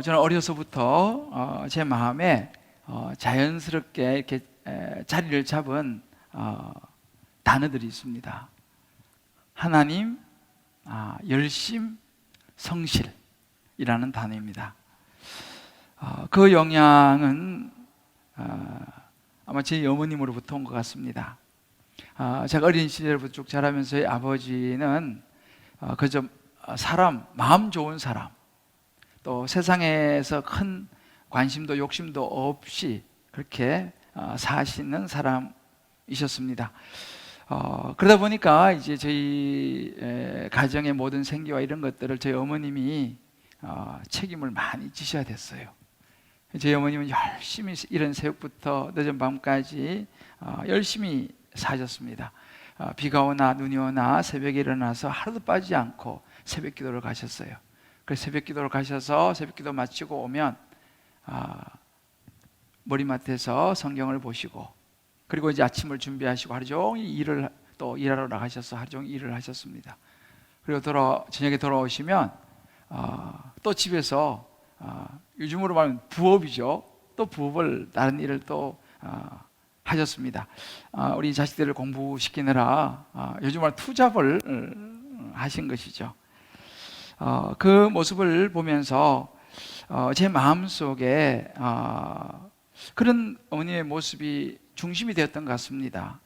저는 어려서부터 제 마음에 자연스럽게 이렇게 자리를 잡은 단어들이 있습니다. 하나님, 열심, 성실이라는 단어입니다. 그 영향은 아마 제 어머님으로부터 온 것 같습니다. 제가 어린 시절부터 쭉 자라면서 아버지는 그저 사람, 마음 좋은 사람, 또 세상에서 큰 관심도 욕심도 없이 그렇게 사시는 사람이셨습니다. 그러다 보니까 이제 저희 가정의 모든 생계와 이런 것들을 저희 어머님이 책임을 많이 지셔야 됐어요. 저희 어머님은 열심히 이른 새벽부터 늦은 밤까지 열심히 사셨습니다. 비가 오나 눈이 오나 새벽에 일어나서 하루도 빠지지 않고 새벽 기도를 가셨어요. 그래서 새벽 기도를 가셔서 새벽 기도 마치고 오면 머리맡에서 성경을 보시고, 그리고 이제 아침을 준비하시고 하루 종일 또 일하러 나가셔서 하루 종일 일을 하셨습니다. 그리고 저녁에 돌아오시면 또 집에서 요즘으로 말하면 부업이죠. 또 부업을, 다른 일을 또 하셨습니다. 우리 자식들을 공부시키느라 요즘 말 투잡을 하신 것이죠. 그 모습을 보면서 제 마음속에 그런 어머니의 모습이 중심이 되었던 것 같습니다.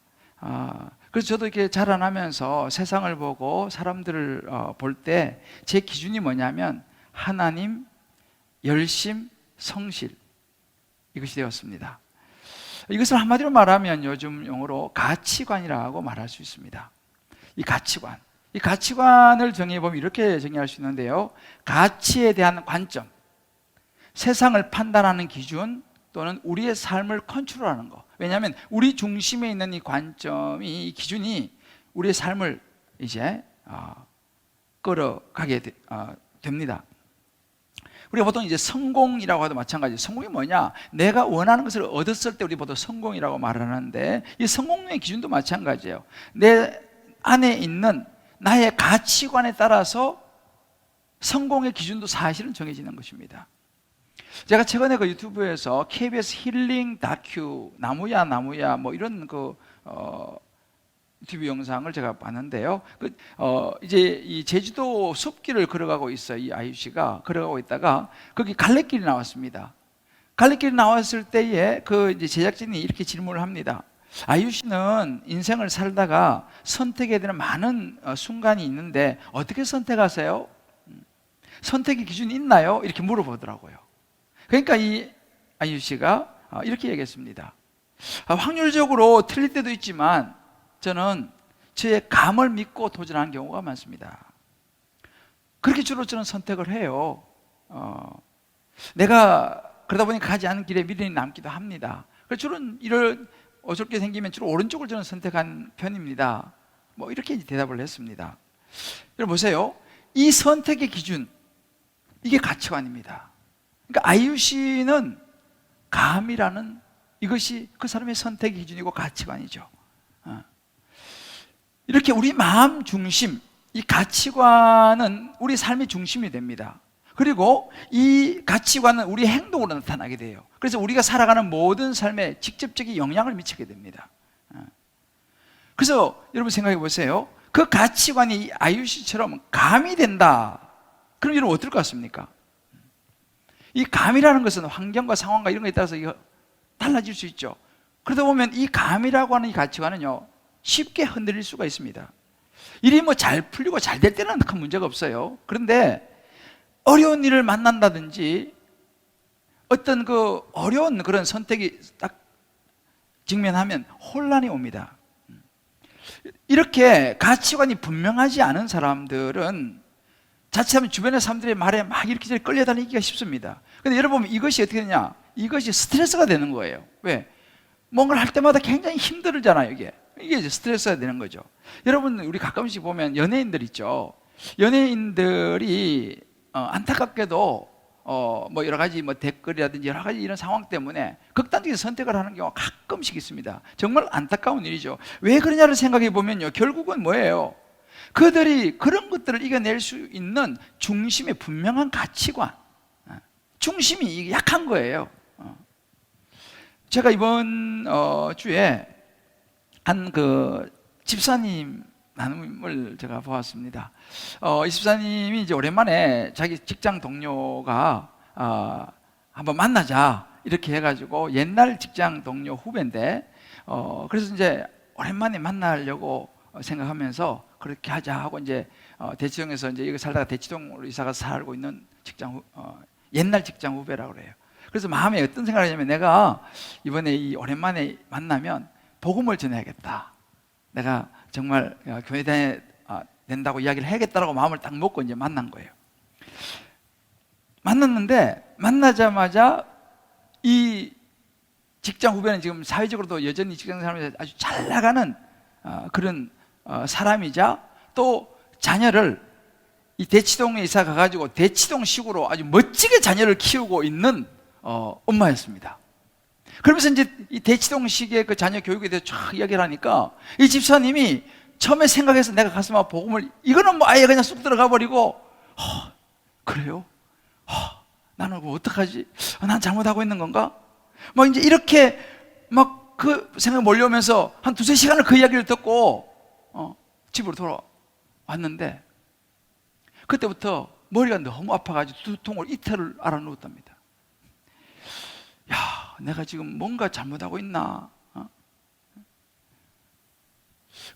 그래서 저도 이렇게 자라나면서 세상을 보고 사람들을 볼 때 제 기준이 뭐냐면 하나님, 열심, 성실, 이것이 되었습니다. 이것을 한마디로 말하면 요즘 용어로 가치관이라고 말할 수 있습니다. 이 가치관을 정의해보면 이렇게 정의할 수 있는데요, 가치에 대한 관점, 세상을 판단하는 기준, 또는 우리의 삶을 컨트롤하는 거. 왜냐하면 우리 중심에 있는 이 관점이, 이 기준이 우리의 삶을 이제 끌어가게 됩니다. 우리가 보통 이제 성공이라고 해도 마찬가지예요. 성공이 뭐냐? 내가 원하는 것을 얻었을 때 우리 보통 성공이라고 말하는데, 이 성공의 기준도 마찬가지예요. 내 안에 있는 나의 가치관에 따라서 성공의 기준도 사실은 정해지는 것입니다. 제가 최근에 그 유튜브에서 KBS 힐링 다큐 나무야 뭐 이런 유튜브 영상을 제가 봤는데요. 이제 이 제주도 숲길을 걸어가고 있어요. 이 아이유 씨가 걸어가고 있다가 거기 갈래길이 나왔습니다. 갈래길이 나왔을 때에 이제 제작진이 이렇게 질문을 합니다. 아이유 씨는 인생을 살다가 선택해야 되는 많은 순간이 있는데 어떻게 선택하세요? 선택의 기준이 있나요? 이렇게 물어보더라고요. 그러니까 이 아이유 씨가 이렇게 얘기했습니다. 확률적으로 틀릴 때도 있지만 저는 저의 감을 믿고 도전하는 경우가 많습니다. 그렇게 주로 저는 선택을 해요. 내가 그러다 보니 가지 않은 길에 미련이 남기도 합니다. 그래서 주로 이런 어설프게 생기면 주로 오른쪽을 저는 선택한 편입니다. 뭐 이렇게 대답을 했습니다. 여러분 보세요. 이 선택의 기준, 이게 가치관입니다. 그러니까 아이유 씨는 감이라는 이것이 그 사람의 선택의 기준이고 가치관이죠. 이렇게 우리 마음 중심, 이 가치관은 우리 삶의 중심이 됩니다. 그리고 이 가치관은 우리 행동으로 나타나게 돼요. 그래서 우리가 살아가는 모든 삶에 직접적인 영향을 미치게 됩니다. 그래서 여러분 생각해 보세요. 그 가치관이 아이유 씨처럼 감이 된다. 그럼 여러분 어떨 것 같습니까? 이 감이라는 것은 환경과 상황과 이런 것에 따라서 달라질 수 있죠. 그러다 보면 이 감이라고 하는 이 가치관은요, 쉽게 흔들릴 수가 있습니다. 일이 뭐 잘 풀리고 잘 될 때는 큰 문제가 없어요. 그런데 어려운 일을 만난다든지 어떤 어려운 그런 선택이 딱 직면하면 혼란이 옵니다. 이렇게 가치관이 분명하지 않은 사람들은 자칫하면 주변의 사람들의 말에 막 이렇게 끌려다니기가 쉽습니다. 근데 여러분 보면 이것이 어떻게 되냐? 이것이 스트레스가 되는 거예요. 왜? 뭔가를 할 때마다 굉장히 힘들잖아요. 이게 이제 스트레스가 되는 거죠. 여러분 우리 가끔씩 보면 연예인들 있죠. 연예인들이 안타깝게도 뭐 여러 가지 뭐 댓글이라든지 여러 가지 이런 상황 때문에 극단적인 선택을 하는 경우가 가끔씩 있습니다. 정말 안타까운 일이죠. 왜 그러냐를 생각해 보면요, 결국은 뭐예요? 그들이 그런 것들을 이겨낼 수 있는 중심의 분명한 가치관, 중심이 이게 약한 거예요. 제가 이번 주에 한 그 집사님 나눔을 제가 보았습니다. 이 집사님이 이제 오랜만에 자기 직장 동료가 한번 만나자 이렇게 해가지고, 옛날 직장 동료 후배인데 그래서 이제 오랜만에 만나려고 생각하면서 그렇게 하자 하고, 이제 대치동에서 이제 여기 살다가 대치동으로 이사가 살고 있는 옛날 직장 후배라고 그래요. 그래서 마음에 어떤 생각을 하냐면, 내가 이번에 이 오랜만에 만나면 복음을 전해야겠다, 내가 정말 교회 다녀야 된다고 이야기를 해야겠다라고 마음을 딱 먹고 이제 만난 거예요. 만났는데 만나자마자 이 직장 후배는 지금 사회적으로도 여전히 직장 생활에서 아주 잘 나가는 그런 사람이자, 또 자녀를 이 대치동에 이사 가가지고 대치동식으로 아주 멋지게 자녀를 키우고 있는 엄마였습니다. 그러면서 이제 이 대치동식의 그 자녀 교육에 대해서 쫙 이야기를 하니까, 이 집사님이 처음에 생각해서 내가 가서 막 복음을, 이거는 뭐 아예 그냥 쑥 들어가 버리고, 그래요? 나는 뭐 어떡하지? 난 잘못하고 있는 건가? 막 이제 이렇게 막 그 생각이 몰려오면서 한 두세 시간을 그 이야기를 듣고 집으로 돌아왔는데, 그때부터 머리가 너무 아파가지고 두통을 이틀을 앓아누웠답니다. 야, 내가 지금 뭔가 잘못하고 있나?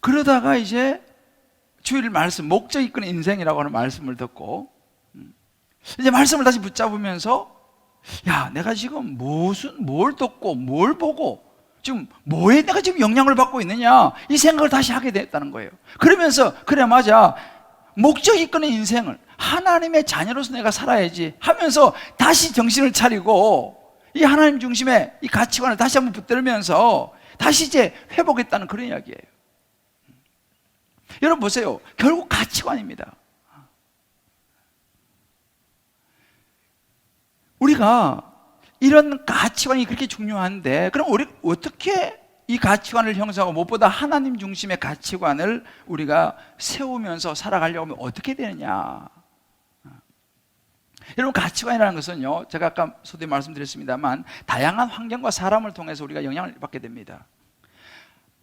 그러다가 이제 주일 말씀, 목적 이끄는 인생이라고 하는 말씀을 듣고, 이제 말씀을 다시 붙잡으면서, 야, 내가 지금 뭘 듣고 뭘 보고 지금 뭐에 내가 지금 영향을 받고 있느냐, 이 생각을 다시 하게 됐다는 거예요. 그러면서 그래, 맞아, 목적 이끄는 인생을 하나님의 자녀로서 내가 살아야지 하면서 다시 정신을 차리고, 이 하나님 중심의 이 가치관을 다시 한번 붙들면서 다시 이제 회복했다는 그런 이야기예요. 여러분 보세요, 결국 가치관입니다. 우리가 이런 가치관이 그렇게 중요한데, 그럼 우리 어떻게 이 가치관을 형성하고, 무엇보다 하나님 중심의 가치관을 우리가 세우면서 살아가려고 하면 어떻게 되느냐? 여러분, 가치관이라는 것은요, 제가 아까 서두에 말씀드렸습니다만, 다양한 환경과 사람을 통해서 우리가 영향을 받게 됩니다.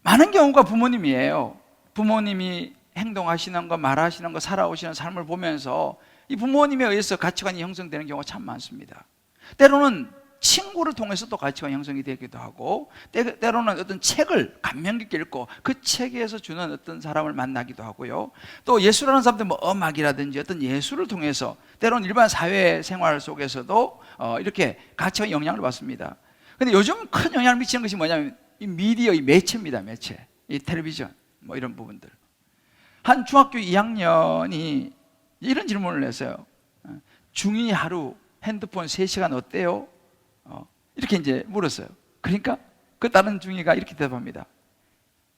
많은 경우가 부모님이에요. 부모님이 행동하시는 거, 말하시는 거, 살아오시는 삶을 보면서 이 부모님에 의해서 가치관이 형성되는 경우가 참 많습니다. 때로는 친구를 통해서 또 가치관이 형성이 되기도 하고, 때로는 어떤 책을 감명 깊게 읽고 그 책에서 주는 어떤 사람을 만나기도 하고요. 또 예술하는 사람들, 뭐 음악이라든지 어떤 예술을 통해서, 때로는 일반 사회생활 속에서도 이렇게 가치관이 영향을 받습니다. 그런데 요즘 큰 영향을 미치는 것이 뭐냐면 이 미디어, 이 매체입니다. 매체, 이 텔레비전, 뭐 이런 부분들. 한 중학교 2학년이 이런 질문을 했어요. 중2 하루 핸드폰 3시간 어때요? 이렇게 이제 물었어요. 그러니까 그 다른 중2가 이렇게 대답합니다.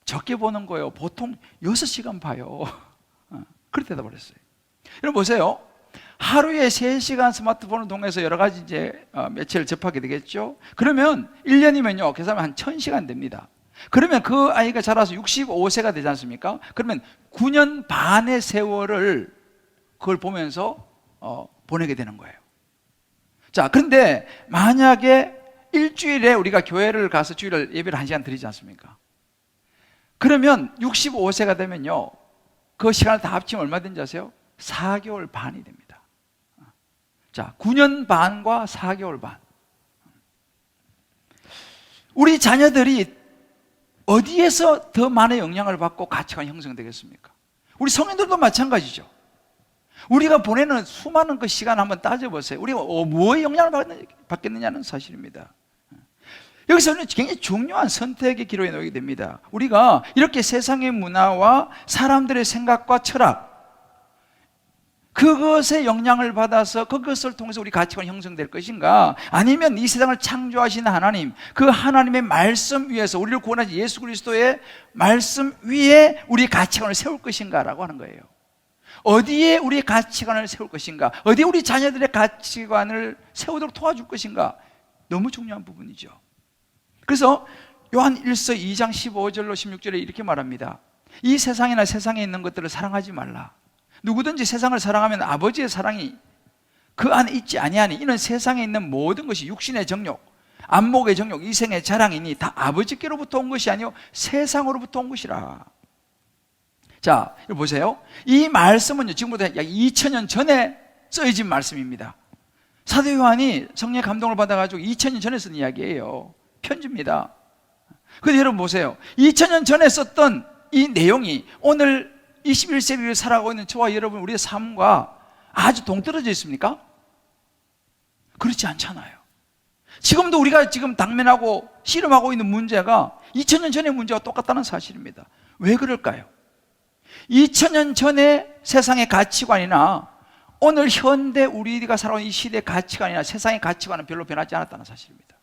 적게 보는 거예요. 보통 6시간 봐요. 그렇게 대답을 했어요. 여러분 보세요. 하루에 3시간 스마트폰을 통해서 여러 가지 이제 매체를 접하게 되겠죠. 그러면 1년이면요, 계산하면 한 1000시간 됩니다. 그러면 그 아이가 자라서 65세가 되지 않습니까? 그러면 9년 반의 세월을 그걸 보면서 보내게 되는 거예요. 자, 그런데 만약에 일주일에 우리가 교회를 가서 주일을 예배를 1시간 드리지 않습니까? 그러면 65세가 되면요, 그 시간을 다 합치면 얼마 되는지 아세요? 4개월 반이 됩니다. 자, 9년 반과 4개월 반. 우리 자녀들이 어디에서 더 많은 영향을 받고 가치관이 형성되겠습니까? 우리 성인들도 마찬가지죠. 우리가 보내는 수많은 그 시간 한번 따져보세요. 우리가 뭐에 영향을 받겠느냐는 사실입니다. 여기서는 굉장히 중요한 선택의 기로에 놓이게 됩니다. 우리가 이렇게 세상의 문화와 사람들의 생각과 철학, 그것에 영향을 받아서 그것을 통해서 우리 가치관이 형성될 것인가, 아니면 이 세상을 창조하신 하나님, 그 하나님의 말씀 위에서 우리를 구원하신 예수 그리스도의 말씀 위에 우리 가치관을 세울 것인가라고 하는 거예요. 어디에 우리의 가치관을 세울 것인가, 어디에 우리 자녀들의 가치관을 세우도록 도와줄 것인가, 너무 중요한 부분이죠. 그래서 요한 1서 2장 15절로 16절에 이렇게 말합니다. 이 세상이나 세상에 있는 것들을 사랑하지 말라. 누구든지 세상을 사랑하면 아버지의 사랑이 그 안에 있지 아니하니 이는 세상에 있는 모든 것이 육신의 정욕, 안목의 정욕, 이생의 자랑이니 다 아버지께로부터 온 것이 아니요 세상으로부터 온 것이라. 자, 이거 보세요. 이 말씀은요, 지금부터 약 2000년 전에 써진 말씀입니다. 사도 요한이 성령의 감동을 받아가지고 2000년 전에 쓴 이야기예요. 편지입니다. 근데 여러분 보세요. 2000년 전에 썼던 이 내용이 오늘 21세기를 살아가고 있는 저와 여러분 우리의 삶과 아주 동떨어져 있습니까? 그렇지 않잖아요. 지금도 우리가 지금 당면하고 씨름하고 있는 문제가 2000년 전의 문제와 똑같다는 사실입니다. 왜 그럴까요? 2000년 전의 세상의 가치관이나 오늘 현대 우리가 살아오는 이 시대의 가치관이나 세상의 가치관은 별로 변하지 않았다는 사실입니다.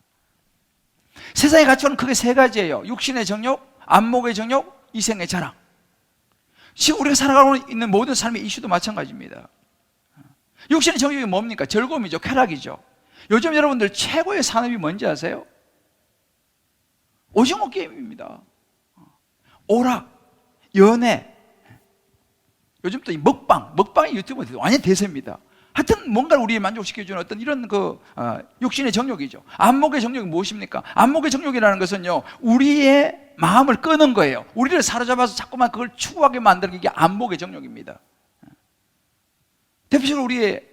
세상의 가치관은 크게 세 가지예요. 육신의 정욕, 안목의 정욕, 이생의 자랑. 지금 우리가 살아가고 있는 모든 삶의 이슈도 마찬가지입니다. 육신의 정욕이 뭡니까? 즐거움이죠. 쾌락이죠. 요즘 여러분들 최고의 산업이 뭔지 아세요? 오징어 게임입니다. 오락, 연애, 요즘 또 이 먹방이 유튜브에 완전 대세입니다. 하여튼 뭔가를 우리에 만족시켜주는 어떤 이런 육신의 정욕이죠. 안목의 정욕이 무엇입니까? 안목의 정욕이라는 것은요, 우리의 마음을 끄는 거예요. 우리를 사로잡아서 자꾸만 그걸 추구하게 만드는 게 안목의 정욕입니다. 대표적으로 우리의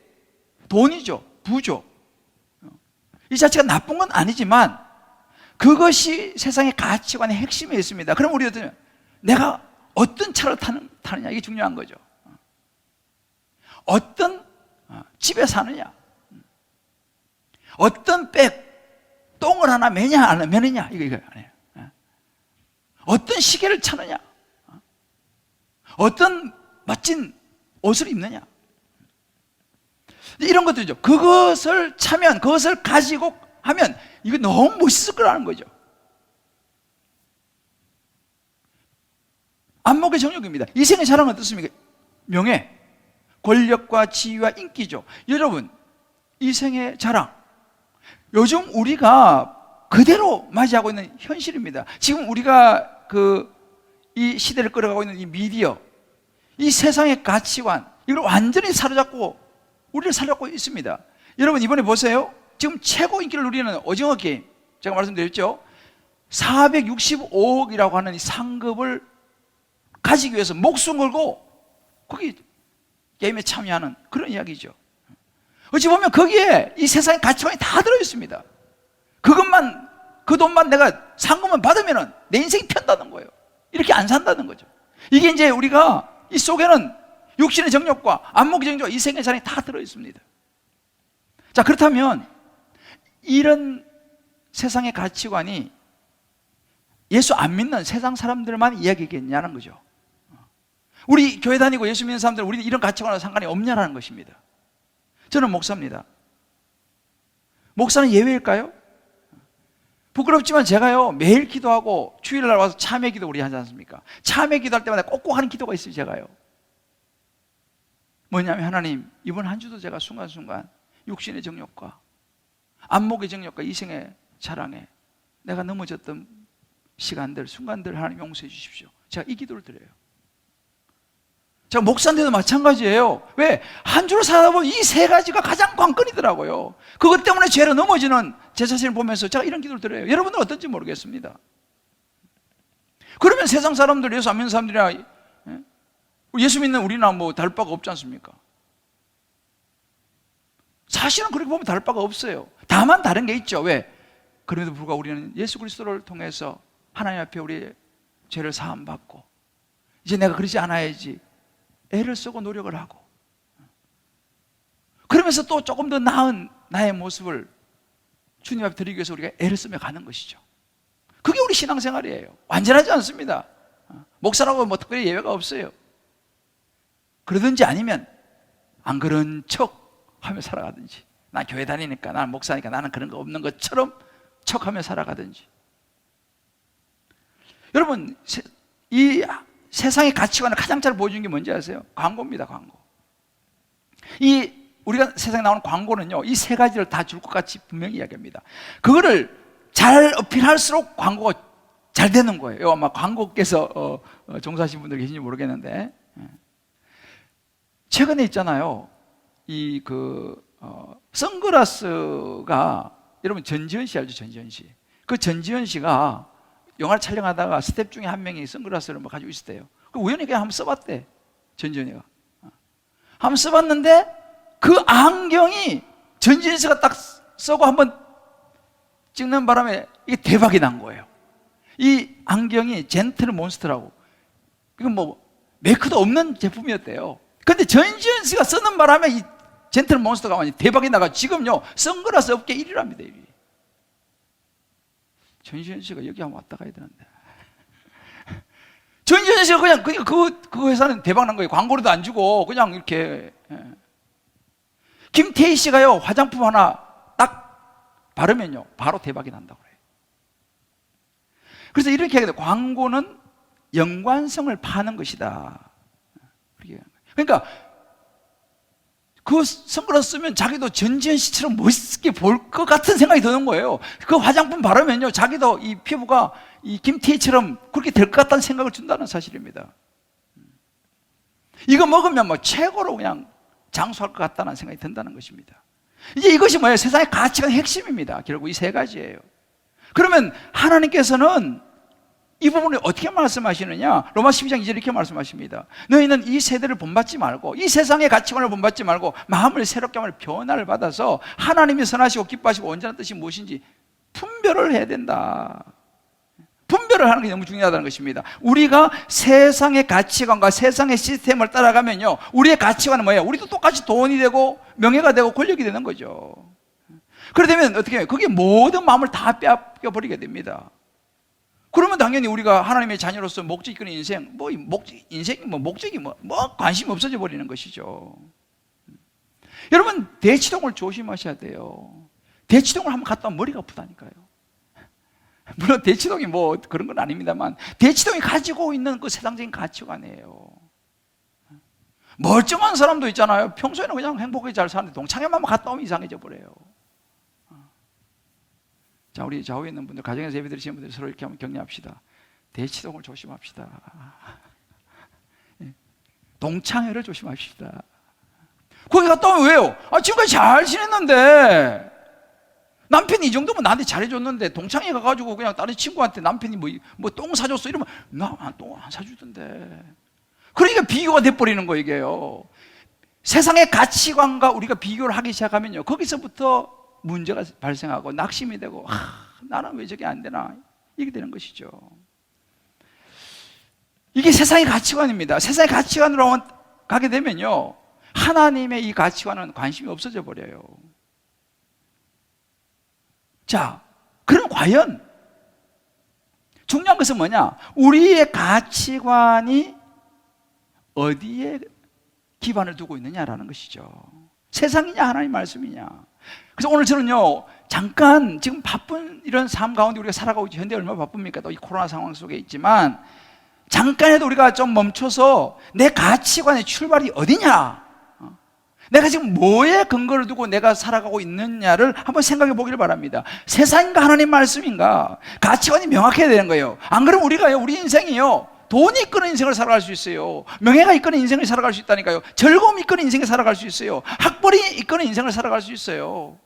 돈이죠. 부죠. 이 자체가 나쁜 건 아니지만 그것이 세상의 가치관의 핵심에 있습니다. 그럼 우리는 내가 어떤 차를 타느냐 이게 중요한 거죠. 어떤 집에 사느냐, 어떤 똥을 하나 매냐 안 매느냐 이거 아니에요. 어떤 시계를 차느냐, 어떤 멋진 옷을 입느냐, 이런 것들이죠. 그것을 차면, 그것을 가지고 하면 이거 너무 멋있을 거라는 거죠. 안목의 정욕입니다. 이생의 자랑은 어떻습니까? 명예, 권력과 지위와 인기죠. 여러분, 이생의 자랑, 요즘 우리가 그대로 맞이하고 있는 현실입니다. 지금 우리가 이 시대를 끌어가고 있는 이 미디어, 이 세상의 가치관, 이걸 완전히 사로잡고 우리를 사로잡고 있습니다. 여러분 이번에 보세요. 지금 최고 인기를 누리는 오징어 게임, 제가 말씀드렸죠. 465억이라고 하는 이 상급을 가지기 위해서 목숨 걸고 거기 게임에 참여하는 그런 이야기죠. 어찌 보면 거기에 이 세상의 가치관이 다 들어있습니다. 그 돈만 내가 상금만 받으면 내 인생이 편다는 거예요. 이렇게 안 산다는 거죠. 이게 이제 우리가 이 속에는 육신의 정욕과 안목의 정욕과 이생의 자랑이 다 들어있습니다. 자, 그렇다면 이런 세상의 가치관이 예수 안 믿는 세상 사람들만 이야기겠냐는 거죠. 우리 교회 다니고 예수 믿는 사람들은 우리는 이런 가치관과 상관이 없냐라는 것입니다. 저는 목사입니다. 목사는 예외일까요? 부끄럽지만 제가요 매일 기도하고 주일날 와서 참회 기도 우리 하지 않습니까? 참회 기도할 때마다 꼭꼭 하는 기도가 있어요. 제가요 뭐냐면, 하나님 이번 한 주도 제가 순간순간 육신의 정욕과 안목의 정욕과 이생의 자랑에 내가 넘어졌던 시간들, 순간들 하나님 용서해 주십시오. 제가 이 기도를 드려요. 제가 목사인데도 마찬가지예요. 왜? 한 주를 살다 보면 이 세 가지가 가장 관건이더라고요. 그것 때문에 죄로 넘어지는 제 자신을 보면서 제가 이런 기도를 드려요. 여러분은 어떤지 모르겠습니다. 그러면 세상 사람들, 예수 안 믿는 사람들이나 예수 믿는 우리나 뭐 다를 바가 없지 않습니까? 사실은 그렇게 보면 다를 바가 없어요. 다만 다른 게 있죠. 왜? 그럼에도 불구하고 우리는 예수 그리스도를 통해서 하나님 앞에 우리의 죄를 사함받고 이제 내가 그러지 않아야지 애를 쓰고 노력을 하고, 그러면서 또 조금 더 나은 나의 모습을 주님 앞에 드리기 위해서 우리가 애를 쓰며 가는 것이죠. 그게 우리 신앙생활이에요. 완전하지 않습니다. 목사라고 뭐 특별히 예외가 없어요. 그러든지 아니면 안 그런 척 하며 살아가든지, 난 교회 다니니까, 나는 목사니까 나는 그런 거 없는 것처럼 척하며 살아가든지. 여러분, 이 세상의 가치관을 가장 잘 보여주는 게 뭔지 아세요? 광고입니다. 광고. 우리가 세상에 나오는 광고는요, 이 세 가지를 다 줄 것 같이 분명히 이야기합니다. 그거를 잘 어필할수록 광고가 잘 되는 거예요. 아마 광고께서 종사하신 분들 계신지 모르겠는데, 최근에 있잖아요. 선글라스가 여러분 전지현 씨 알죠? 전지현 씨. 그 전지현 씨가 영화를 촬영하다가 스텝 중에 한 명이 선글라스를 뭐 가지고 있었대요. 그 우연히 그냥 한번 써봤대. 전지현이가 한번 써봤는데 그 안경이 전지현 씨가 딱 쓰고 한번 찍는 바람에 이게 대박이 난 거예요. 이 안경이 젠틀 몬스터라고, 이건 뭐 메이크도 없는 제품이었대요. 근데 전지현 씨가 쓰는 바람에 이 젠틀 몬스터가 완전 대박이 나가 지금요 선글라스 업계 1위랍니다. 1위. 전지현 씨가 여기 한번 왔다 가야 되는데. 전지현 씨가 그냥 그 회사는 대박 난 거예요. 광고료도 안 주고 그냥 이렇게. 김태희 씨가요 화장품 하나 딱 바르면요 바로 대박이 난다고 그래요. 그래서 이렇게 하게 돼. 광고는 연관성을 파는 것이다. 그러니까 그 선글라스 쓰면 자기도 전지현 씨처럼 멋있게 볼 것 같은 생각이 드는 거예요. 그 화장품 바르면요 자기도 이 피부가 이 김태희처럼 그렇게 될 것 같다는 생각을 준다는 사실입니다. 이거 먹으면 뭐 최고로 그냥 장수할 것 같다는 생각이 든다는 것입니다. 이제 이것이 뭐예요? 세상의 가치관의 핵심입니다. 결국 이 세 가지예요. 그러면 하나님께서는 이 부분을 어떻게 말씀하시느냐? 로마 12장 2절 이렇게 말씀하십니다. 너희는 이 세대를 본받지 말고 이 세상의 가치관을 본받지 말고 마음을 새롭게 하면 변화를 받아서 하나님이 선하시고 기뻐하시고 온전한 뜻이 무엇인지 분별을 해야 된다. 분별을 하는 게 너무 중요하다는 것입니다. 우리가 세상의 가치관과 세상의 시스템을 따라가면요 우리의 가치관은 뭐예요? 우리도 똑같이 돈이 되고 명예가 되고 권력이 되는 거죠. 그러게 되면 어떻게 해요? 그게 모든 마음을 다 빼앗겨버리게 됩니다. 그러면 당연히 우리가 하나님의 자녀로서 목적 있는 인생, 목적이 관심이 없어져 버리는 것이죠. 여러분, 대치동을 조심하셔야 돼요. 대치동을 한번 갔다 오면 머리가 아프다니까요. 물론 대치동이 뭐 그런 건 아닙니다만, 대치동이 가지고 있는 그 세상적인 가치관이에요. 멀쩡한 사람도 있잖아요. 평소에는 그냥 행복하게 잘 사는데 동창회만 갔다 오면 이상해져 버려요. 자, 우리 좌우에 있는 분들, 가정에서 예배 드리시는 분들 서로 이렇게 한번 격려합시다. 대치동을 조심합시다. 동창회를 조심합시다. 거기 갔다 오면 왜요? 지금까지 잘 지냈는데 남편이 이 정도면 나한테 잘해줬는데 동창회 가가지고 그냥 다른 친구한테 남편이 뭐 똥 사줬어 이러면 나 똥 안 사주던데. 그러니까 비교가 돼버리는 거예요, 이게요. 세상의 가치관과 우리가 비교를 하기 시작하면요 거기서부터 문제가 발생하고 낙심이 되고 나는 왜 저게 안 되나 이게 되는 것이죠. 이게 세상의 가치관입니다. 세상의 가치관으로 가게 되면요 하나님의 이 가치관은 관심이 없어져 버려요. 자, 그럼 과연 중요한 것은 뭐냐? 우리의 가치관이 어디에 기반을 두고 있느냐라는 것이죠. 세상이냐 하나님 말씀이냐. 그래서 오늘 저는요 잠깐 지금 바쁜 이런 삶 가운데 우리가 살아가고 있죠. 현대 얼마나 바쁩니까? 또 이 코로나 상황 속에 있지만 잠깐이라도 우리가 좀 멈춰서 내 가치관의 출발이 어디냐, 내가 지금 뭐에 근거를 두고 내가 살아가고 있느냐를 한번 생각해 보기를 바랍니다. 세상인가 하나님 말씀인가? 가치관이 명확해야 되는 거예요. 안 그러면 우리 인생이요 돈이 이끄는 인생을 살아갈 수 있어요. 명예가 이끄는 인생을 살아갈 수 있다니까요. 즐거움이 이끄는 인생을 살아갈 수 있어요. 학벌이 이끄는 인생을 살아갈 수 있어요.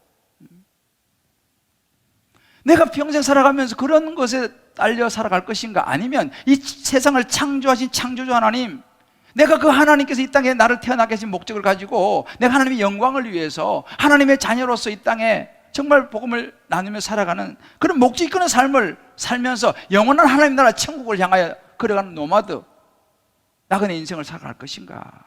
내가 평생 살아가면서 그런 것에 딸려 살아갈 것인가? 아니면 이 세상을 창조하신 창조주 하나님, 내가 그 하나님께서 이 땅에 나를 태어나게 하신 목적을 가지고 내가 하나님의 영광을 위해서 하나님의 자녀로서 이 땅에 정말 복음을 나누며 살아가는 그런 목적 이끄는 삶을 살면서 영원한 하나님 나라 천국을 향하여 걸어가는 노마드, 나그네 인생을 살아갈 것인가?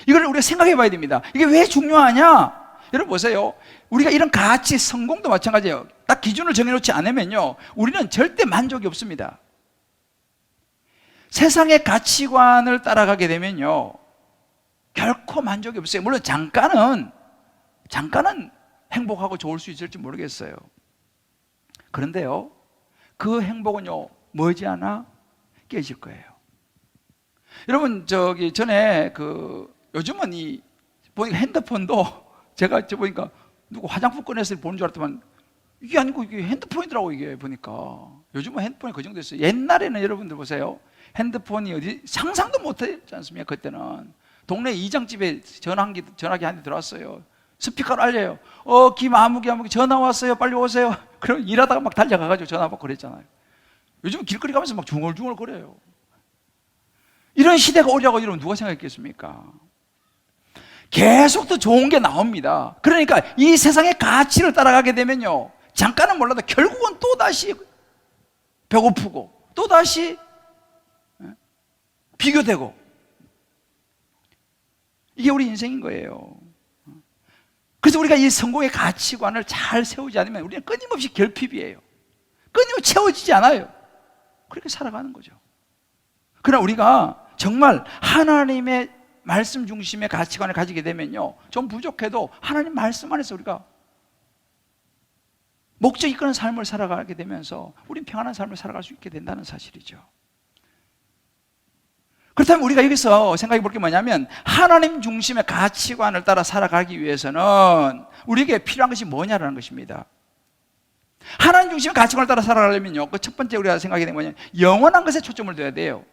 이걸 우리가 생각해 봐야 됩니다. 이게 왜 중요하냐? 여러분 보세요. 우리가 이런 가치, 성공도 마찬가지예요. 딱 기준을 정해놓지 않으면요 우리는 절대 만족이 없습니다. 세상의 가치관을 따라가게 되면요 결코 만족이 없어요. 물론 잠깐은 행복하고 좋을 수 있을지 모르겠어요. 그런데요 그 행복은요 머지않아 깨질 거예요. 여러분 전에 요즘은 보니까 핸드폰도 제가 보니까 누구 화장품 꺼내서 보는 줄 알았더만 이게 아니고 이게 핸드폰이더라고. 이게 보니까 요즘은 핸드폰이 그 정도 됐어요. 옛날에는 여러분들 보세요. 핸드폰이 어디 상상도 못했지 않습니까? 그때는 동네 이장집에 전화기 한 대 들어왔어요. 스피커로 알려요. 김 아무개 전화 왔어요. 빨리 오세요. 그럼 일하다가 막 달려가가지고 전화 받고 그랬잖아요. 요즘 길거리 가면서 막 중얼중얼 거려요. 이런 시대가 오려고 이러면 누가 생각했겠습니까? 계속 더 좋은 게 나옵니다. 그러니까 이 세상의 가치를 따라가게 되면요, 잠깐은 몰라도 결국은 또다시 배고프고 또다시 비교되고, 이게 우리 인생인 거예요. 그래서 우리가 이 성공의 가치관을 잘 세우지 않으면 우리는 끊임없이 결핍이에요. 끊임없이 채워지지 않아요. 그렇게 살아가는 거죠. 그러나 우리가 정말 하나님의 말씀 중심의 가치관을 가지게 되면요, 좀 부족해도 하나님 말씀 안에서 우리가 목적 이끄는 삶을 살아가게 되면서 우리는 평안한 삶을 살아갈 수 있게 된다는 사실이죠. 그렇다면 우리가 여기서 생각해 볼 게 뭐냐면, 하나님 중심의 가치관을 따라 살아가기 위해서는 우리에게 필요한 것이 뭐냐라는 것입니다. 하나님 중심의 가치관을 따라 살아가려면요, 그 첫 번째 우리가 생각하게 되는 뭐냐면 영원한 것에 초점을 둬야 돼요.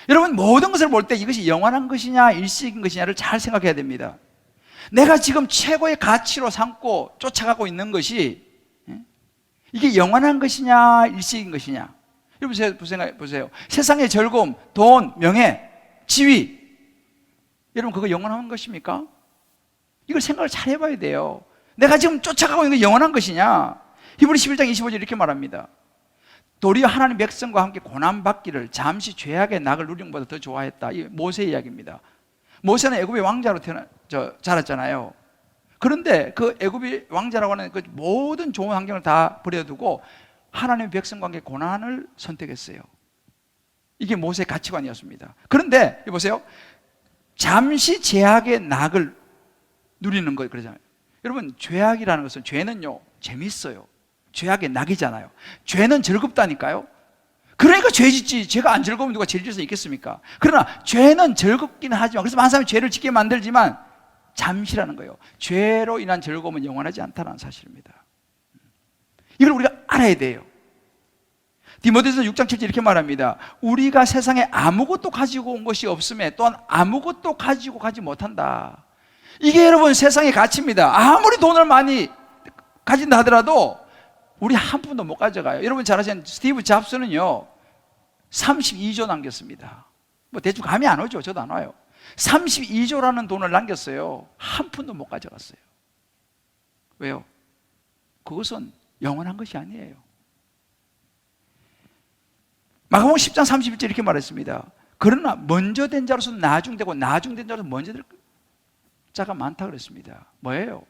여러분, 모든 것을 볼 때 이것이 영원한 것이냐 일시적인 것이냐를 잘 생각해야 됩니다. 내가 지금 최고의 가치로 삼고 쫓아가고 있는 것이 이게 영원한 것이냐 일시적인 것이냐. 여러분 보세요. 세상의 즐거움, 돈, 명예, 지위, 여러분 그거 영원한 것입니까? 이걸 생각을 잘 해봐야 돼요. 내가 지금 쫓아가고 있는 게 영원한 것이냐. 히브리 11장 25절 이렇게 말합니다. 도리어 하나님 백성과 함께 고난받기를 잠시 죄악의 낙을 누리는 것보다 더 좋아했다. 이 모세 이야기입니다. 모세는 애굽의 왕자로 자랐잖아요. 그런데 그 애굽의 왕자라고 하는 그 모든 좋은 환경을 다 버려두고 하나님의 백성과 함께 고난을 선택했어요. 이게 모세의 가치관이었습니다. 그런데 보세요, 잠시 죄악의 낙을 누리는 거 그러잖아요. 여러분, 죄악이라는 것은, 죄는요 재밌어요. 죄악의 낙이잖아요. 죄는 즐겁다니까요. 그러니까 죄 짓지. 죄가 안 즐거우면 누가 죄를 지을 수 있겠습니까? 그러나 죄는 즐겁긴 하지만, 그래서 많은 사람이 죄를 짓게 만들지만 잠시라는 거예요. 죄로 인한 즐거움은 영원하지 않다는 사실입니다. 이걸 우리가 알아야 돼요. 디모데전서 6장 7절 이렇게 말합니다. 우리가 세상에 아무것도 가지고 온 것이 없음에 또한 아무것도 가지고 가지 못한다. 이게 여러분 세상의 가치입니다. 아무리 돈을 많이 가진다 하더라도 우리 한 푼도 못 가져가요. 여러분 잘 아시는 스티브 잡스는요 32조 남겼습니다. 뭐 대충 감이 안 오죠. 저도 안 와요. 32조라는 돈을 남겼어요. 한 푼도 못 가져갔어요. 왜요? 그것은 영원한 것이 아니에요. 마가복음 10장 31절 이렇게 말했습니다. 그러나 먼저 된 자로서 나중되고 나중된 자로서 먼저 될 자가 많다 그랬습니다. 뭐예요?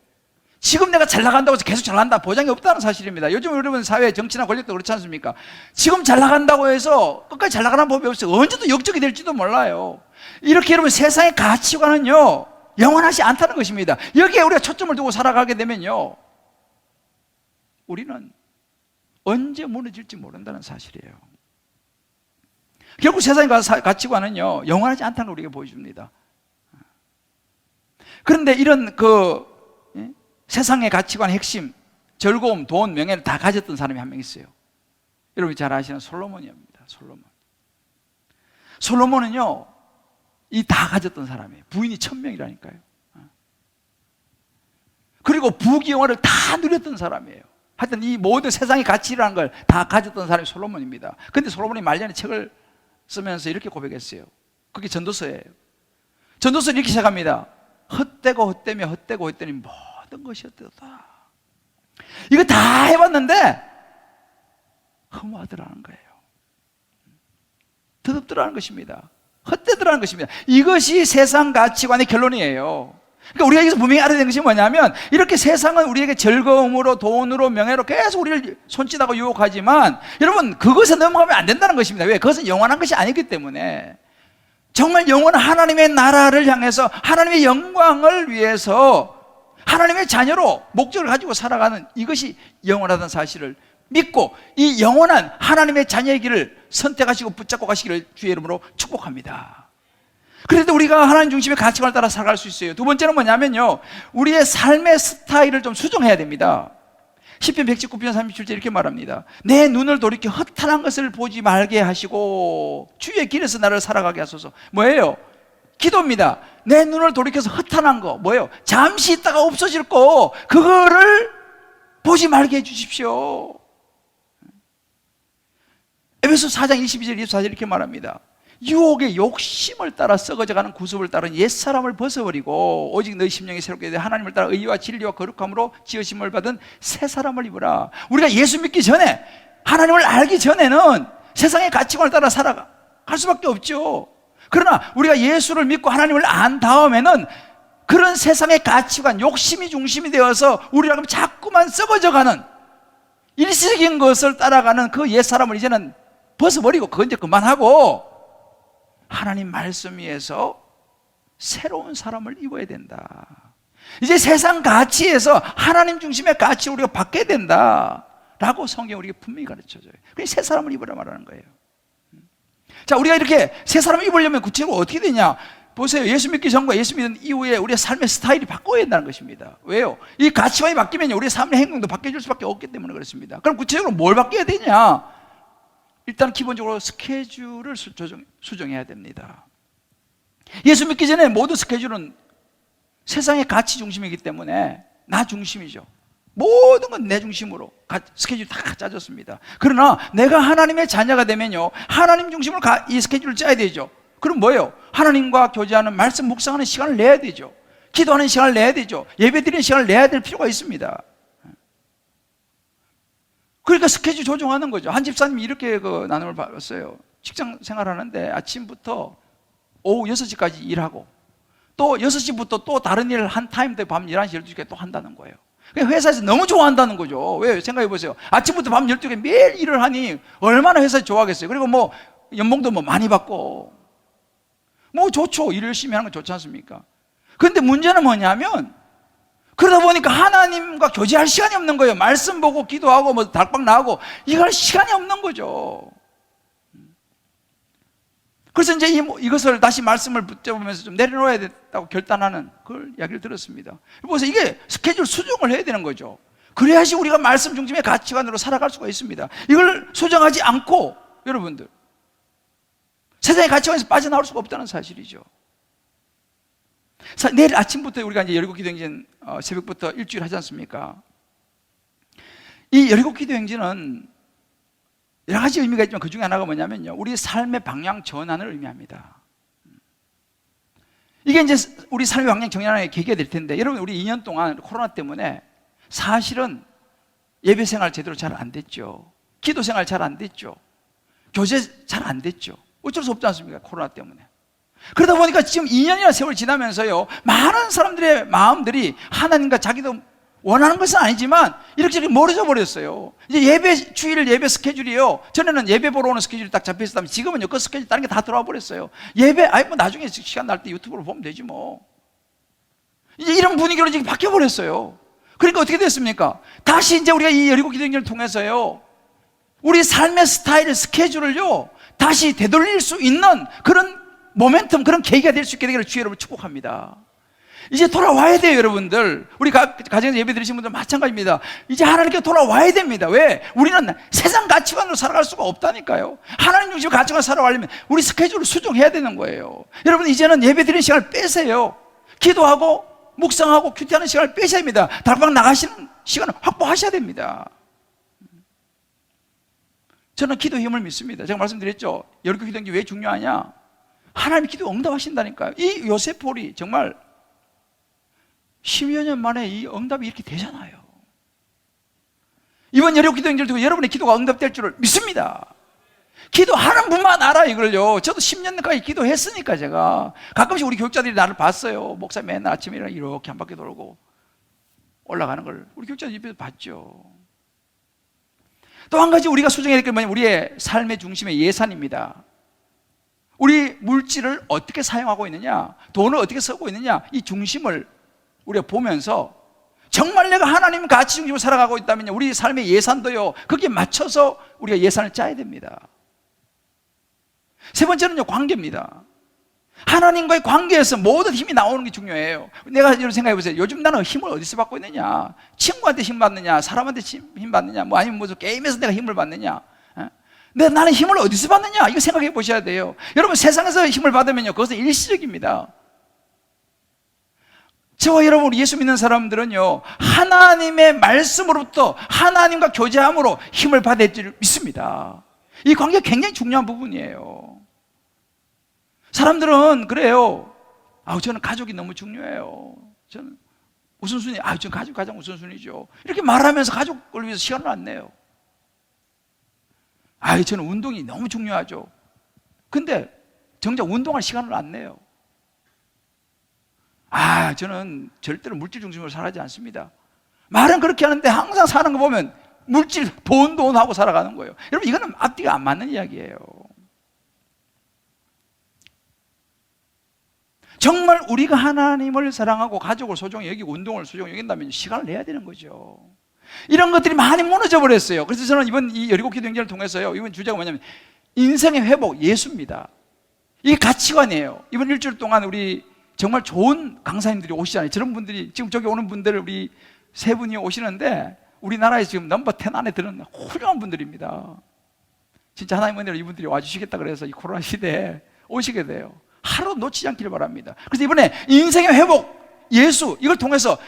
지금 내가 잘 나간다고 해서 계속 잘 나간다 보장이 없다는 사실입니다. 요즘 여러분 사회 정치나 권력도 그렇지 않습니까? 지금 잘 나간다고 해서 끝까지 잘 나가는 법이 없어요. 언제도 역적이 될지도 몰라요. 이렇게 여러분 세상의 가치관은요 영원하지 않다는 것입니다. 여기에 우리가 초점을 두고 살아가게 되면요 우리는 언제 무너질지 모른다는 사실이에요. 결국 세상의 가치관은요 영원하지 않다는 걸 우리에게 보여줍니다. 그런데 이런 세상의 가치관의 핵심, 즐거움, 돈, 명예를 다 가졌던 사람이 한 명 있어요. 여러분이 잘 아시는 솔로몬입니다. 솔로몬은요 이 다 가졌던 사람이에요. 부인이 1000명이라니까요. 그리고 부귀영화를 다 누렸던 사람이에요. 하여튼 이 모든 세상의 가치라는 걸 다 가졌던 사람이 솔로몬입니다. 근데 솔로몬이 말년에 책을 쓰면서 이렇게 고백했어요. 그게 전도서예요. 전도서는 이렇게 시작합니다. 헛되고 헛되며 헛되고 헛되니 모든 것이 헛되다. 이거 다 해봤는데 허무하더라는 거예요. 더럽더라는 것입니다. 헛되더라는 것입니다. 이것이 세상 가치관의 결론이에요. 그러니까 우리가 여기서 분명히 알아야 되는 것이 뭐냐면, 이렇게 세상은 우리에게 즐거움으로, 돈으로, 명예로 계속 우리를 손짓하고 유혹하지만 여러분 그것에 넘어가면 안 된다는 것입니다. 왜? 그것은 영원한 것이 아니기 때문에. 정말 영원한 하나님의 나라를 향해서 하나님의 영광을 위해서 하나님의 자녀로 목적을 가지고 살아가는 이것이 영원하다는 사실을 믿고 이 영원한 하나님의 자녀의 길을 선택하시고 붙잡고 가시기를 주의 이름으로 축복합니다. 그래도 우리가 하나님 중심의 가치관을 따라 살아갈 수 있어요. 두 번째는 뭐냐면요 우리의 삶의 스타일을 좀 수정해야 됩니다. 시편 119편 37절 이렇게 말합니다. 내 눈을 돌이켜 허탄한 것을 보지 말게 하시고 주의 길에서 나를 살아가게 하소서. 뭐예요? 기도입니다. 내 눈을 돌이켜서 허탄한 거 뭐예요? 잠시 있다가 없어질 거, 그거를 보지 말게 해주십시오. 에베소 4장 22절 24절 이렇게 말합니다. 유혹의 욕심을 따라 썩어져가는 구습을 따른 옛사람을 벗어버리고 오직 너희 심령이 새롭게 되어 하나님을 따라 의와 진리와 거룩함으로 지으심을 받은 새 사람을 입으라. 우리가 예수 믿기 전에, 하나님을 알기 전에는 세상의 가치관을 따라 살아갈 수밖에 없죠. 그러나 우리가 예수를 믿고 하나님을 안 다음에는 그런 세상의 가치관, 욕심이 중심이 되어서 우리가 자꾸만 썩어져가는 일시적인 것을 따라가는 그 옛사람을 이제는 벗어버리고 그건 이제 그만하고 하나님 말씀 위에서 새로운 사람을 입어야 된다. 이제 세상 가치에서 하나님 중심의 가치를 우리가 바뀌어야 된다라고 성경이 우리에게 분명히 가르쳐줘요. 그래서 새 사람을 입으라 말하는 거예요. 자, 우리가 이렇게 새 사람을 입으려면 구체적으로 어떻게 되냐? 보세요. 예수 믿기 전과 예수 믿는 이후에 우리의 삶의 스타일이 바꿔야 된다는 것입니다. 왜요? 이 가치관이 바뀌면 우리의 삶의 행동도 바뀌어질 수밖에 없기 때문에 그렇습니다. 그럼 구체적으로 뭘 바뀌어야 되냐? 일단 기본적으로 스케줄을 수정해야 됩니다. 예수 믿기 전에 모든 스케줄은 세상의 가치 중심이기 때문에 나 중심이죠. 모든 건 내 중심으로 스케줄이 다 짜졌습니다. 그러나 내가 하나님의 자녀가 되면요, 하나님 중심으로 이 스케줄을 짜야 되죠. 그럼 뭐예요? 하나님과 교제하는, 말씀 묵상하는 시간을 내야 되죠. 기도하는 시간을 내야 되죠. 예배드리는 시간을 내야 될 필요가 있습니다. 그러니까 스케줄 조정하는 거죠. 한 집사님이 이렇게 나눔을 받았어요. 직장 생활하는데 아침부터 오후 6시까지 일하고 또 6시부터 또 다른 일을 한 타임 때 밤 11시, 12시까지 또 한다는 거예요. 회사에서 너무 좋아한다는 거죠. 왜? 생각해 보세요. 아침부터 밤 12시까지 매일 일을 하니 얼마나 회사에서 좋아하겠어요. 그리고 뭐 연봉도 뭐 많이 받고 뭐 좋죠. 일 열심히 하는 거 좋지 않습니까? 그런데 문제는 뭐냐면 그러다 보니까 하나님과 교제할 시간이 없는 거예요. 말씀 보고 기도하고 뭐 달방 나가고 이거 할 시간이 없는 거죠. 그래서 이제 이것을 다시 말씀을 붙잡으면서 좀 내려놓아야 된다고 결단하는 그걸 이야기를 들었습니다. 그래서 이게 스케줄 수정을 해야 되는 거죠. 그래야지 우리가 말씀 중심의 가치관으로 살아갈 수가 있습니다. 이걸 수정하지 않고 여러분들 세상의 가치관에서 빠져나올 수가 없다는 사실이죠. 내일 아침부터 우리가 이제 열국 기도행진 새벽부터 일주일 하지 않습니까? 이 열국 기도행진은 여러 가지 의미가 있지만 그 중에 하나가 뭐냐면요, 우리 삶의 방향 전환을 의미합니다. 이게 이제 우리 삶의 방향 전환의 계기가 될 텐데, 여러분 우리 2년 동안 코로나 때문에 사실은 예배 생활 제대로 잘 안 됐죠. 기도 생활 잘 안 됐죠. 교제 잘 안 됐죠. 어쩔 수 없지 않습니까? 코로나 때문에. 그러다 보니까 지금 2년이나 세월 지나면서요, 많은 사람들의 마음들이 하나님과 자기도 원하는 것은 아니지만 이렇게 멀어져 버렸어요. 이제 예배 주일 예배 스케줄이요, 전에는 예배 보러 오는 스케줄이 딱 잡혀 있었다면 지금은요 그 스케줄 다른 게 다 들어와 버렸어요. 예배 뭐 나중에 시간 날 때 유튜브로 보면 되지 뭐. 이제 이런 분위기로 지금 바뀌어 버렸어요. 그러니까 어떻게 됐습니까? 다시 이제 우리가 이 여리고 기도행전을 통해서요, 우리 삶의 스타일 스케줄을요 다시 되돌릴 수 있는 그런 모멘텀, 그런 계기가 될 수 있게 되기를 주의 여러분 축복합니다. 이제 돌아와야 돼요, 여러분들. 우리 가정에서 예배 드리신 분들 마찬가지입니다. 이제 하나님께 돌아와야 됩니다. 왜? 우리는 세상 가치관으로 살아갈 수가 없다니까요. 하나님 중심의 가치관으로 살아가려면 우리 스케줄을 수정해야 되는 거예요. 여러분 이제는 예배 드리는 시간을 빼세요. 기도하고 묵상하고 큐티하는 시간을 빼셔야 됩니다. 달방 나가시는 시간을 확보하셔야 됩니다. 저는 기도 힘을 믿습니다. 제가 말씀드렸죠. 열교 기도행전이 왜 중요하냐? 하나님 기도 응답하신다니까요. 이 요셉폴이 정말 10여 년 만에 이 응답이 이렇게 되잖아요. 이번 여리고 기도행전을 두고 여러분의 기도가 응답될 줄을 믿습니다. 기도하는 분만 알아 이걸요. 저도 10년 가까이 기도했으니까 제가 가끔씩 우리 교육자들이 나를 봤어요. 목사 맨날 아침에 이렇게 한 바퀴 돌고 올라가는 걸 우리 교육자들 입에서 봤죠. 또 한 가지 우리가 수정해야 될 게 뭐냐면 우리의 삶의 중심의 예산입니다. 우리 물질을 어떻게 사용하고 있느냐, 돈을 어떻게 쓰고 있느냐, 이 중심을 우리가 보면서 정말 내가 하나님 가치 중심으로 살아가고 있다면 우리 삶의 예산도요 거기에 맞춰서 우리가 예산을 짜야 됩니다. 세 번째는요, 관계입니다. 하나님과의 관계에서 모든 힘이 나오는 게 중요해요. 내가 이런 생각해 보세요. 요즘 나는 힘을 어디서 받고 있느냐? 친구한테 힘 받느냐? 사람한테 힘 받느냐? 뭐 아니면 무슨 게임에서 내가 힘을 받느냐? 나는 힘을 어디서 받느냐? 이거 생각해 보셔야 돼요. 여러분 세상에서 힘을 받으면요 그것은 일시적입니다. 저와 여러분, 우리 예수 믿는 사람들은요, 하나님의 말씀으로부터 하나님과 교제함으로 힘을 받을 줄 믿습니다. 이 관계가 굉장히 중요한 부분이에요. 사람들은 그래요. 저는 가족이 너무 중요해요. 저는 우선순위, 저는 가족 가장 우선순위죠. 이렇게 말하면서 가족을 위해서 시간을 안 내요. 저는 운동이 너무 중요하죠. 근데 정작 운동할 시간을 안 내요. 저는 절대로 물질 중심으로 살아가지 않습니다. 말은 그렇게 하는데 항상 사는 거 보면 물질, 돈 하고 살아가는 거예요. 여러분, 이거는 앞뒤가 안 맞는 이야기예요. 정말 우리가 하나님을 사랑하고 가족을 소중히 여기고 운동을 소중히 여긴다면 시간을 내야 되는 거죠. 이런 것들이 많이 무너져 버렸어요. 그래서 저는 이번 이 여리고 기도 행전을 통해서요, 이번 주제가 뭐냐면 인생의 회복, 예수입니다. 이게 가치관이에요. 이번 일주일 동안 우리 정말 좋은 강사님들이 오시잖아요. 저런 분들이, 지금 저기 오는 분들 우리 세 분이 오시는데 우리나라에 지금 넘버 10 안에 드는 훌륭한 분들입니다. 진짜 하나님 은혜로 이분들이 와주시겠다 그래서 이 코로나 시대에 오시게 돼요. 하루 놓치지 않기를 바랍니다. 그래서 이번에 인생의 회복, 예수, 이걸 통해서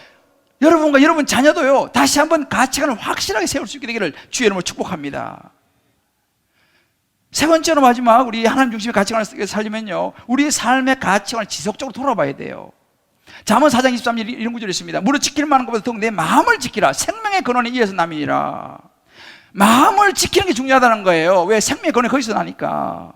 여러분과 여러분 자녀도요, 다시 한번 가치관을 확실하게 세울 수 있게 되기를 주의 이름으로 축복합니다. 세 번째로 마지막, 우리 하나님 중심의 가치관을 살리면요, 우리의 삶의 가치관을 지속적으로 돌아봐야 돼요. 잠언 4장 23절 이런 구절이 있습니다. 무릇 지킬 만한 것보다 더욱 내 마음을 지키라. 생명의 근원에 이어서 남이니라. 마음을 지키는 게 중요하다는 거예요. 왜? 생명의 근원이 거기서 나니까.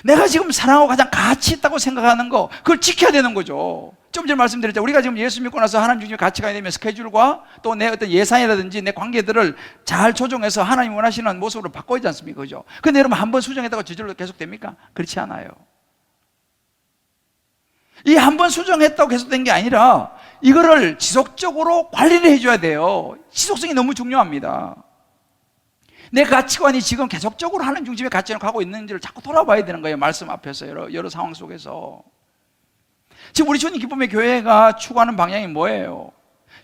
내가 지금 사랑하고 가장 가치 있다고 생각하는 거, 그걸 지켜야 되는 거죠. 좀 전에 말씀드렸죠. 우리가 지금 예수 믿고 나서 하나님 중심의 가치관이 되면 스케줄과 또 내 어떤 예산이라든지 내 관계들을 잘 조정해서 하나님 원하시는 모습으로 바꿔야 되지 않습니까? 그죠? 근데 여러분, 한번 수정했다고 저절로 계속 됩니까? 그렇지 않아요. 이 한번 수정했다고 계속된 게 아니라 이거를 지속적으로 관리를 해줘야 돼요. 지속성이 너무 중요합니다. 내 가치관이 지금 계속적으로 하나님 중심의 가치관을 가고 있는지를 자꾸 돌아봐야 되는 거예요. 말씀 앞에서 여러 상황 속에서. 지금 우리 주님 기쁨의 교회가 추구하는 방향이 뭐예요?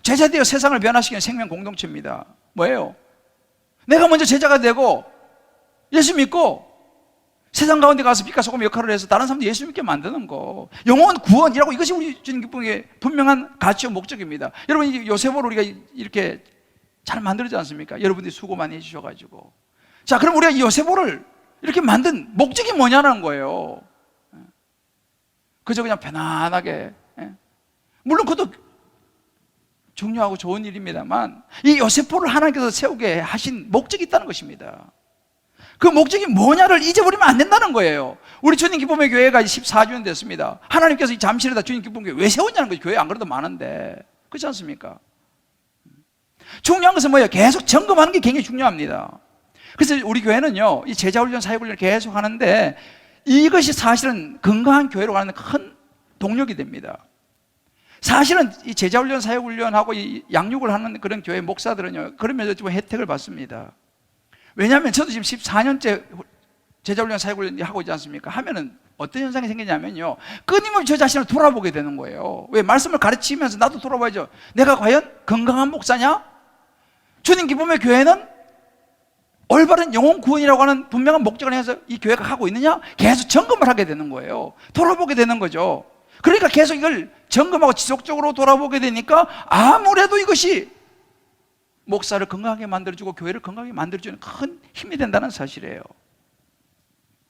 제자 되어 세상을 변화시키는 생명 공동체입니다. 뭐예요? 내가 먼저 제자가 되고 예수 믿고 세상 가운데 가서 빛과 소금 역할을 해서 다른 사람들 예수 믿게 만드는 거, 영혼 구원이라고, 이것이 우리 주님 기쁨의 분명한 가치와 목적입니다. 여러분, 요셉을 우리가 이렇게 잘 만들지 않습니까? 여러분들이 수고 많이 해주셔가지고. 자, 그럼 우리가 요셉을 이렇게 만든 목적이 뭐냐는 거예요. 그저 그냥 편안하게, 물론 그것도 중요하고 좋은 일입니다만, 이 요셉을 하나님께서 세우게 하신 목적이 있다는 것입니다. 그 목적이 뭐냐를 잊어버리면 안 된다는 거예요. 우리 주님 기쁨의 교회가 14주년 됐습니다. 하나님께서 이 잠실에다 주님 기쁨의 교회 왜 세웠냐는 거죠. 교회 안 그래도 많은데. 그렇지 않습니까? 중요한 것은 뭐예요? 계속 점검하는 게 굉장히 중요합니다. 그래서 우리 교회는요, 이 제자훈련, 사역훈련을 계속 하는데 이것이 사실은 건강한 교회로 가는 큰 동력이 됩니다. 사실은 이 제자훈련, 사역훈련하고 이 양육을 하는 그런 교회 목사들은요, 그러면서 좀 혜택을 받습니다. 왜냐하면 저도 지금 14년째 제자훈련, 사역훈련 하고 있지 않습니까? 하면은 어떤 현상이 생기냐면요, 끊임없이 저 자신을 돌아보게 되는 거예요. 왜? 말씀을 가르치면서 나도 돌아봐야죠. 내가 과연 건강한 목사냐? 주님 기쁨의 교회는 올바른 영혼 구원이라고 하는 분명한 목적을 해서 이 교회가 하고 있느냐? 계속 점검을 하게 되는 거예요. 돌아보게 되는 거죠. 그러니까 계속 이걸 점검하고 지속적으로 돌아보게 되니까 아무래도 이것이 목사를 건강하게 만들어주고 교회를 건강하게 만들어주는 큰 힘이 된다는 사실이에요.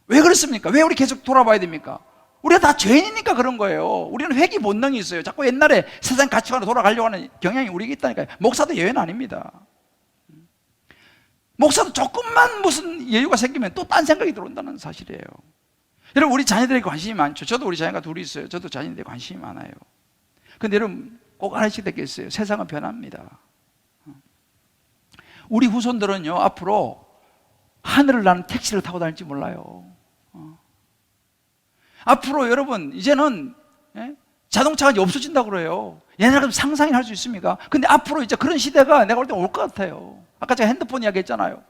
왜 그렇습니까? 왜 우리 계속 돌아봐야 됩니까? 우리가 다 죄인이니까 그런 거예요. 우리는 회귀 본능이 있어요. 자꾸 옛날에 세상 가치관으로 돌아가려고 하는 경향이 우리에게 있다니까요. 목사도 예외는 아닙니다. 목사도 조금만 무슨 여유가 생기면 또 딴 생각이 들어온다는 사실이에요. 여러분, 우리 자녀들에게 관심이 많죠. 저도 우리 자녀가 둘이 있어요. 저도 자녀들에게 관심이 많아요. 근데 여러분, 꼭 하나씩 듣겠어요. 세상은 변합니다. 우리 후손들은요, 앞으로 하늘을 나는 택시를 타고 다닐지 몰라요. 앞으로 여러분, 이제는 자동차가 이제 없어진다고 그래요. 옛날에 상상이 할 수 있습니까? 근데 앞으로 이제 그런 시대가 내가 볼 때 올 것 같아요. 아까 제가 핸드폰 이야기 했잖아요.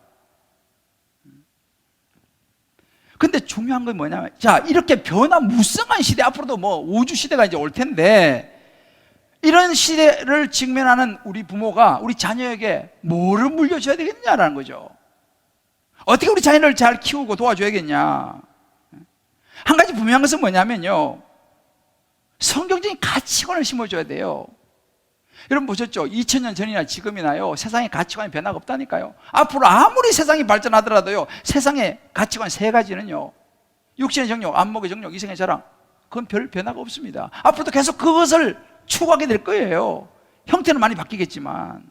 근데 중요한 건 뭐냐면, 자, 이렇게 변화무쌍한 시대, 앞으로도 뭐 우주 시대가 이제 올 텐데, 이런 시대를 직면하는 우리 부모가 우리 자녀에게 뭐를 물려줘야 되겠냐라는 거죠. 어떻게 우리 자녀를 잘 키우고 도와줘야겠냐. 한 가지 분명한 것은 뭐냐면요, 성경적인 가치관을 심어줘야 돼요. 여러분 보셨죠? 2000년 전이나 지금이나요, 세상의 가치관이 변화가 없다니까요. 앞으로 아무리 세상이 발전하더라도요, 세상의 가치관 세 가지는요, 육신의 정욕, 안목의 정욕, 이생의 자랑, 그건 별 변화가 없습니다. 앞으로도 계속 그것을 추구하게 될 거예요. 형태는 많이 바뀌겠지만.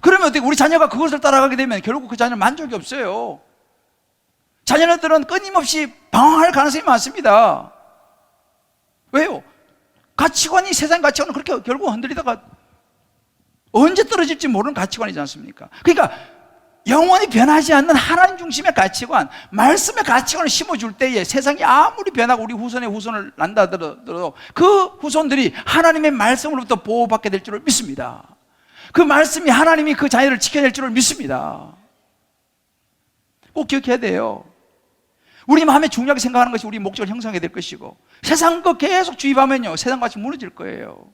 그러면 어떻게, 우리 자녀가 그것을 따라가게 되면 결국 그 자녀는 만족이 없어요. 자녀들은 끊임없이 방황할 가능성이 많습니다. 왜요? 가치관이, 세상 가치관은 그렇게 결국 흔들리다가 언제 떨어질지 모르는 가치관이지 않습니까? 그러니까 영원히 변하지 않는 하나님 중심의 가치관, 말씀의 가치관을 심어줄 때에 세상이 아무리 변하고 우리 후손의 후손을 난다 하더라도 그 후손들이 하나님의 말씀으로부터 보호받게 될 줄을 믿습니다. 그 말씀이 하나님이 그 자녀를 지켜낼 줄을 믿습니다. 꼭 기억해야 돼요. 우리 마음에 중요하게 생각하는 것이 우리 목적을 형성하게 될 것이고, 세상 거 계속 주입하면요, 세상같이 무너질 거예요.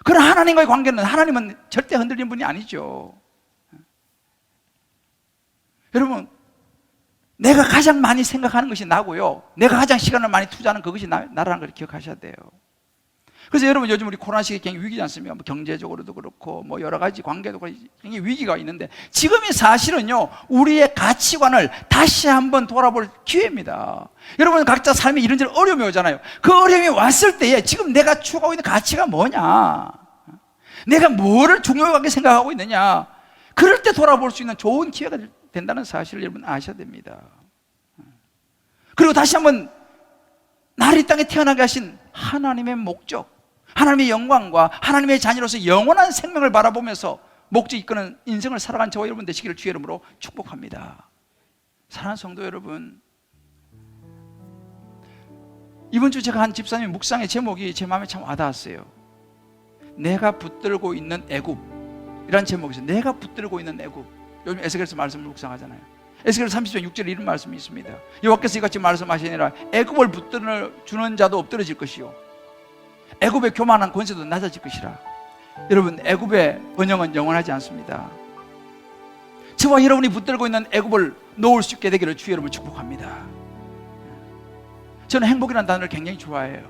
그런 하나님과의 관계는, 하나님은 절대 흔들리는 분이 아니죠. 여러분, 내가 가장 많이 생각하는 것이 나고요, 내가 가장 시간을 많이 투자하는 그것이 나라는 걸 기억하셔야 돼요. 그래서 여러분, 요즘 우리 코로나 시기 굉장히 위기지 않습니까? 뭐 경제적으로도 그렇고 뭐 여러 가지 관계도 굉장히 위기가 있는데, 지금이 사실은요, 우리의 가치관을 다시 한번 돌아볼 기회입니다. 여러분, 각자 삶에 이런저런 어려움이 오잖아요. 그 어려움이 왔을 때에 지금 내가 추구하고 있는 가치가 뭐냐, 내가 뭐를 중요하게 생각하고 있느냐, 그럴 때 돌아볼 수 있는 좋은 기회가 된다는 사실을 여러분 아셔야 됩니다. 그리고 다시 한번 나를 이 땅에 태어나게 하신 하나님의 목적, 하나님의 영광과 하나님의 자녀로서 영원한 생명을 바라보면서 목적 이끄는 인생을 살아간 저와 여러분 되시기를 주의 이름으로 축복합니다. 사랑하는 성도 여러분, 이번 주 제가 한 집사님 묵상의 제목이 제 마음에 참 와닿았어요. 내가 붙들고 있는 애굽이라는 제목이 있어요. 내가 붙들고 있는 애굽. 요즘 에스겔서 말씀을 묵상하잖아요. 에스겔 30장 6절에 이런 말씀이 있습니다. 여호와께서 이같이 말씀하시니라, 애굽을 붙들어 주는 자도 엎드러질 것이요, 애굽의 교만한 권세도 낮아질 것이라. 여러분, 애굽의 번영은 영원하지 않습니다. 저와 여러분이 붙들고 있는 애굽을 놓을 수 있게 되기를 주의 이름으로 축복합니다. 저는 행복이라는 단어를 굉장히 좋아해요.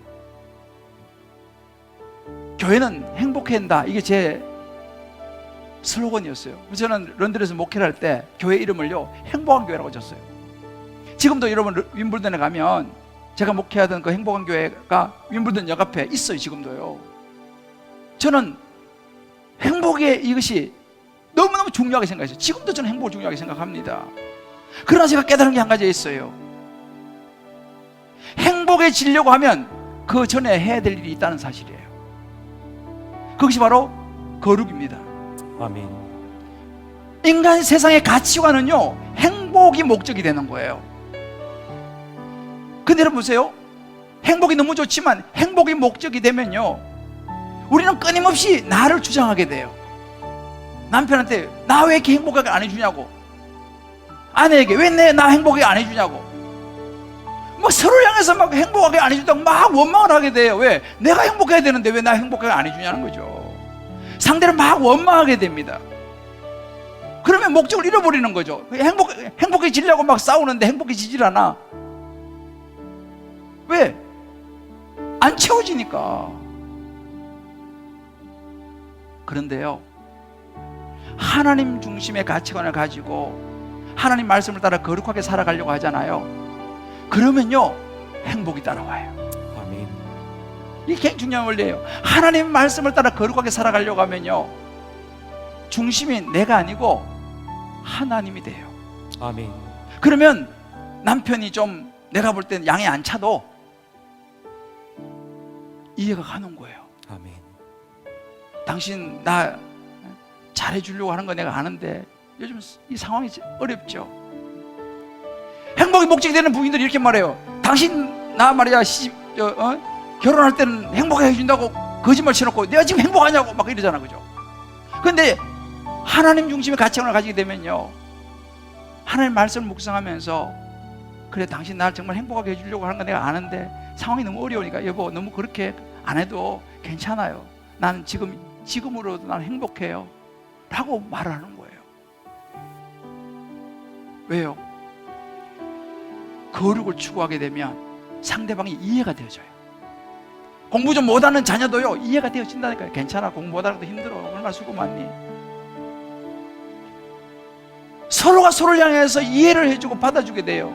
교회는 행복해야 한다, 이게 제 슬로건이었어요. 저는 런던에서 목회를 할 때 교회 이름을요, 행복한 교회라고 줬어요. 지금도 여러분 윈블던에 가면 제가 목회하던 그 행복한 교회가 윈블던 역 앞에 있어요. 지금도요. 저는 행복의 이것이 너무너무 중요하게 생각했어요. 지금도 저는 행복을 중요하게 생각합니다. 그러나 제가 깨달은 게 한 가지 있어요. 행복해지려고 하면 그 전에 해야 될 일이 있다는 사실이에요. 그것이 바로 거룩입니다. 아멘. 인간 세상의 가치관은요, 행복이 목적이 되는 거예요. 근데 여러분 보세요. 행복이 너무 좋지만 행복이 목적이 되면요, 우리는 끊임없이 나를 주장하게 돼요. 남편한테 나 왜 이렇게 행복하게 안 해주냐고, 아내에게 왜 나 행복하게 안 해주냐고, 막 서로 향해서 막 행복하게 안 해준다고 막 원망을 하게 돼요. 왜? 내가 행복해야 되는데 왜 나 행복하게 안 해주냐는 거죠. 상대를 막 원망하게 됩니다. 그러면 목적을 잃어버리는 거죠. 행복해지려고 막 싸우는데 행복해지질 않아. 왜? 안 채워지니까. 그런데요, 하나님 중심의 가치관을 가지고 하나님 말씀을 따라 거룩하게 살아가려고 하잖아요. 그러면요, 행복이 따라와요. 아멘. 이게 굉장히 중요한 원리예요. 하나님 말씀을 따라 거룩하게 살아가려고 하면요, 중심이 내가 아니고 하나님이 돼요. 아멘. 그러면 남편이 좀 내가 볼 때는 양이 안 차도 이해가 가는 거예요. 아멘. 당신 나 잘해주려고 하는 거 내가 아는데 요즘 이 상황이 어렵죠. 행복이 목적이 되는 부인들이 이렇게 말해요. 당신 나 말이야 결혼할 때는 행복하게 해준다고 거짓말 쳐놓고 내가 지금 행복하냐고 막 이러잖아, 그죠? 근데 하나님 중심의 가치관을 가지게 되면요, 하나님 말씀을 묵상하면서 그래, 당신 날 정말 행복하게 해주려고 하는 거 내가 아는데 상황이 너무 어려우니까 여보 너무 그렇게 안 해도 괜찮아요. 나는 지금으로도 나는 행복해요 라고 말을 하는 거예요. 왜요? 거룩을 추구하게 되면 상대방이 이해가 되어져요. 공부 좀 못하는 자녀도요 이해가 되어진다니까요. 괜찮아, 공부 못하는 것도 힘들어, 얼마나 수고 많니. 서로가 서로를 향해서 이해를 해주고 받아주게 돼요.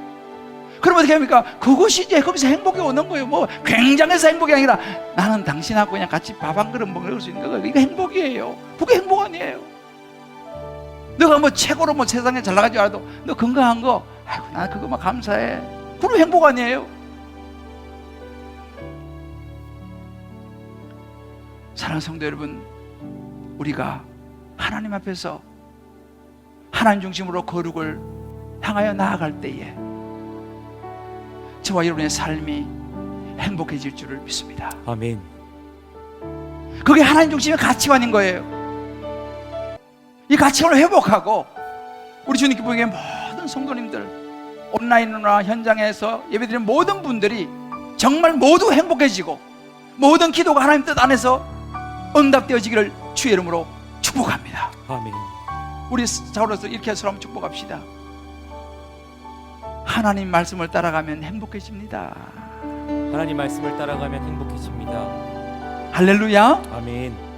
그러면 어떻게 합니까? 그것이 이제 거기서 행복이 오는 거예요. 뭐 굉장해서 행복이 아니라 나는 당신하고 그냥 같이 밥 한 그릇 먹을 수 있는 거, 이거 행복이에요. 그게 행복 아니에요. 너가 뭐 최고로 뭐 세상에 잘 나가지 않아도 너 건강한 거, 아이고 나 그거만 감사해. 그럼 행복 아니에요? 사랑하는 성도 여러분, 우리가 하나님 앞에서 하나님 중심으로 거룩을 향하여 나아갈 때에 저와 여러분의 삶이 행복해질 줄을 믿습니다. 아멘. 그게 하나님 중심의 가치관인 거예요. 이 가치관을 회복하고 우리 주님께 보기에 모든 성도님들, 온라인이나 현장에서 예배드리는 모든 분들이 정말 모두 행복해지고 모든 기도가 하나님 뜻 안에서 응답되어지기를 주의 이름으로 축복합니다. 아멘. 우리 자로서 이렇게 서로 한번 축복합시다. 하나님 말씀을 따라가면 행복해집니다. 하나님 말씀을 따라가면 행복해집니다. 할렐루야. 아멘.